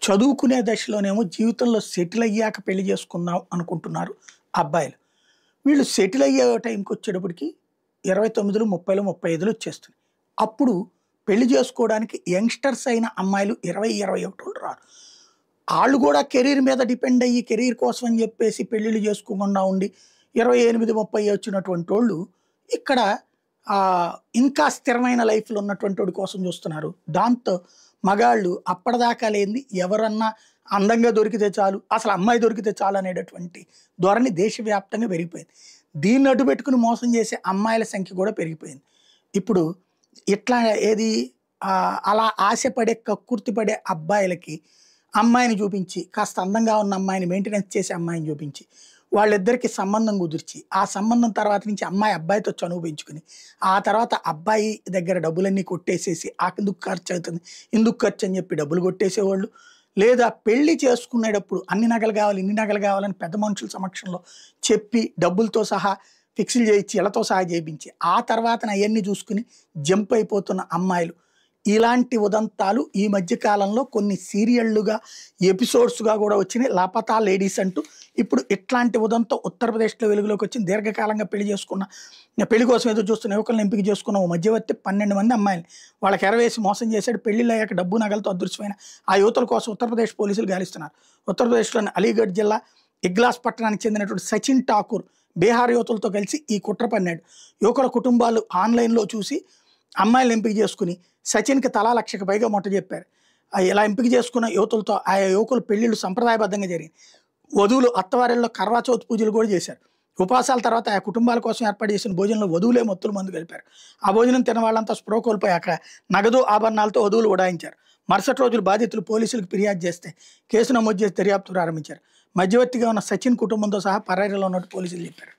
చదువుకునే దశలోనేమో జీవితంలో సెటిల్ అయ్యాక పెళ్లి చేసుకుందాం అనుకుంటున్నారు అబ్బాయిలు. వీళ్ళు సెటిల్ అయ్యే టైంకి వచ్చేటప్పటికి 29, 30, 35 వచ్చేస్తుంది. అప్పుడు పెళ్లి చేసుకోవడానికి యంగ్‌స్టర్స్ అయిన అమ్మాయిలు 20, 21 రారు. ఆళ్ళు కూడా కెరీర్ మీద డిపెండ్ అయ్యి కెరీర్ కోసం అని చెప్పేసి పెళ్ళిళ్ళు చేసుకోకుండా ఉండి 28, 30 వచ్చినటువంటోళ్ళు ఇక్కడ ఇంకా స్థిరమైన లైఫ్‌లో ఉన్నటువంటోడి కోసం చూస్తున్నారు. దాంతో మగాళ్ళు అప్పటిదాకా లేనిది ఎవరన్నా అందంగా దొరికితే చాలు, అసలు అమ్మాయి దొరికితే చాలు అనేటటువంటి ధోరణి దేశవ్యాప్తంగా పెరిగిపోయింది. దీన్ని అడ్డుపెట్టుకుని మోసం చేసే అమ్మాయిల సంఖ్య కూడా పెరిగిపోయింది. ఇప్పుడు ఇట్లా ఏది అలా ఆశపడే, కక్కుర్తి పడే అబ్బాయిలకి అమ్మాయిని చూపించి, కాస్త అందంగా ఉన్న అమ్మాయిని మెయింటెనెన్స్ చేసే అమ్మాయిని చూపించి, వాళ్ళిద్దరికీ సంబంధం కుదిర్చి, ఆ సంబంధం తర్వాత నుంచి అమ్మాయి అబ్బాయితో చనువు పెంచుకుని, ఆ తర్వాత అబ్బాయి దగ్గర డబ్బులన్నీ కొట్టేసేసి ఎందుకు ఖర్చు అవుతుంది, ఇందుకు ఖర్చు అని చెప్పి డబ్బులు కొట్టేసేవాళ్ళు. లేదా పెళ్లి చేసుకునేటప్పుడు అన్ని నగలు కావాలి, ఇన్ని నగలు కావాలని పెద్ద మనుషుల సమక్షంలో చెప్పి డబ్బులతో సహా ఫిక్స్‌లు చేయించి, ఇళ్ళతో సహా చేయించి, ఆ తర్వాత అవన్నీ చూసుకుని జంప్ అయిపోతున్న అమ్మాయిలు. ఇలాంటి ఉదంతాలు ఈ మధ్య కాలంలో కొన్ని సీరియళ్ళుగా, ఎపిసోడ్స్‌గా కూడా వచ్చినాయి. లపతా లేడీస్ అంటూ ఇప్పుడు ఇట్లాంటి ఉదంతం ఉత్తరప్రదేశ్‌లో వెలుగులోకి వచ్చింది. దీర్ఘకాలంగా పెళ్లి కోసం ఎదురు చూస్తున్న యువకులను ఎంపిక చేసుకున్న ఓ మధ్యవర్తి 12 మంది అమ్మాయిల్ని వాళ్ళకి ఎరవేసి మోసం చేశాడు. పెళ్లిళ్ళయ్యాక డబ్బు నగలతో అదృశ్యమైన ఆ యువతుల కోసం ఉత్తరప్రదేశ్ పోలీసులు గాలిస్తున్నారు. ఉత్తరప్రదేశ్‌లోని అలీగఢ్ జిల్లా ఇగ్లాస్ పట్టణానికి చెందినటువంటి సచిన్ ఠాకూర్ బీహార్ యువతులతో కలిసి ఈ కుట్ర పన్నాడు. యువకుల కుటుంబాలు ఆన్లైన్లో చూసి అమ్మాయిలను ఎంపిక చేసుకుని సచిన్‌కి తలా 1,00,000కి పైగా మొట్ట చెప్పారు. ఇలా ఎంపిక చేసుకున్న యువతులతో ఆయా యువకుల పెళ్లిళ్ళు సంప్రదాయబద్ధంగా జరిగాయి. వధువులు అత్తవారిల్లో కర్వా చౌత్ పూజలు కూడా చేశారు. ఉపవాసాల తర్వాత ఆ కుటుంబాల కోసం ఏర్పాటు చేసిన భోజనంలో వధువులే మత్తుల మందు కలిపారు. ఆ భోజనం తిన వాళ్ళంతా స్పృహ కోల్పోయాక నగదు ఆభరణాలతో వధువులు ఉడాయించారు. మరుసటి రోజులు బాధితులు పోలీసులకు ఫిర్యాదు చేస్తే కేసు నమోదు చేసి దర్యాప్తు ప్రారంభించారు. మధ్యవర్తిగా ఉన్న సచిన్ కుటుంబంతో సహా పరారీలో ఉన్నట్టు పోలీసులు చెప్పారు.